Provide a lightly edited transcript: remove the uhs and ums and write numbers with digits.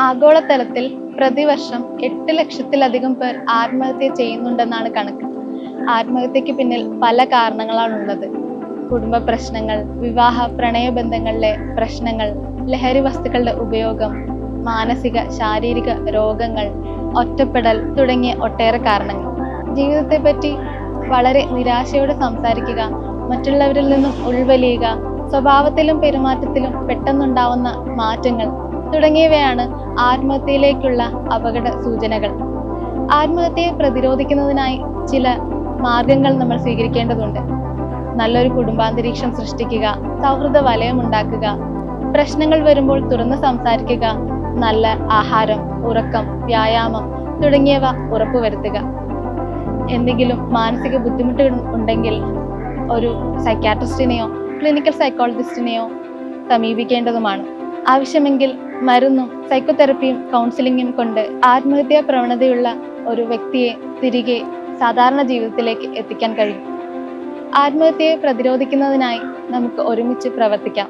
ആഗോളതലത്തിൽ പ്രതിവർഷം 8 ലക്ഷത്തിലധികം പേർ ആത്മഹത്യ ചെയ്യുന്നുണ്ടെന്നാണ് കണക്ക്. ആത്മഹത്യക്ക് പിന്നിൽ പല കാരണങ്ങളാണുള്ളത്. കുടുംബ പ്രശ്നങ്ങൾ, വിവാഹ പ്രണയബന്ധങ്ങളിലെ പ്രശ്നങ്ങൾ, ലഹരി വസ്തുക്കളുടെ ഉപയോഗം, മാനസിക ശാരീരിക രോഗങ്ങൾ, ഒറ്റപ്പെടൽ തുടങ്ങിയ ഒട്ടേറെ കാരണങ്ങൾ. ജീവിതത്തെപ്പറ്റി വളരെ നിരാശയോടെ സംസാരിക്കുക, മറ്റുള്ളവരിൽ നിന്നും ഉൾവലിയുക, സ്വഭാവത്തിലും പെരുമാറ്റത്തിലും പെട്ടെന്നുണ്ടാവുന്ന മാറ്റങ്ങൾ തുടങ്ങിയവയാണ് ആത്മഹത്യയിലേക്കുള്ള അപകട സൂചനകൾ. ആത്മഹത്യയെ പ്രതിരോധിക്കുന്നതിനായി ചില മാർഗങ്ങൾ നമ്മൾ സ്വീകരിക്കേണ്ടതുണ്ട്. നല്ലൊരു കുടുംബാന്തരീക്ഷം സൃഷ്ടിക്കുക, സൗഹൃദ വലയം ഉണ്ടാക്കുക, പ്രശ്നങ്ങൾ വരുമ്പോൾ തുറന്ന് സംസാരിക്കുക, നല്ല ആഹാരം, ഉറക്കം, വ്യായാമം തുടങ്ങിയവ ഉറപ്പുവരുത്തുക. എന്തെങ്കിലും മാനസിക ബുദ്ധിമുട്ടുകൾ ഉണ്ടെങ്കിൽ ഒരു സൈക്യാട്രിസ്റ്റിനെയോ ക്ലിനിക്കൽ സൈക്കോളജിസ്റ്റിനെയോ സമീപിക്കേണ്ടതുമാണ്. ആവശ്യമെങ്കിൽ മരുന്നും സൈക്കോതെറപ്പിയും കൗൺസിലിങ്ങും കൊണ്ട് ആത്മഹത്യാ പ്രവണതയുള്ള ഒരു വ്യക്തിയെ തിരികെ സാധാരണ ജീവിതത്തിലേക്ക് എത്തിക്കാൻ കഴിയും. ആത്മഹത്യയെ പ്രതിരോധിക്കുന്നതിനായി നമുക്ക് ഒരുമിച്ച് പ്രവർത്തിക്കാം.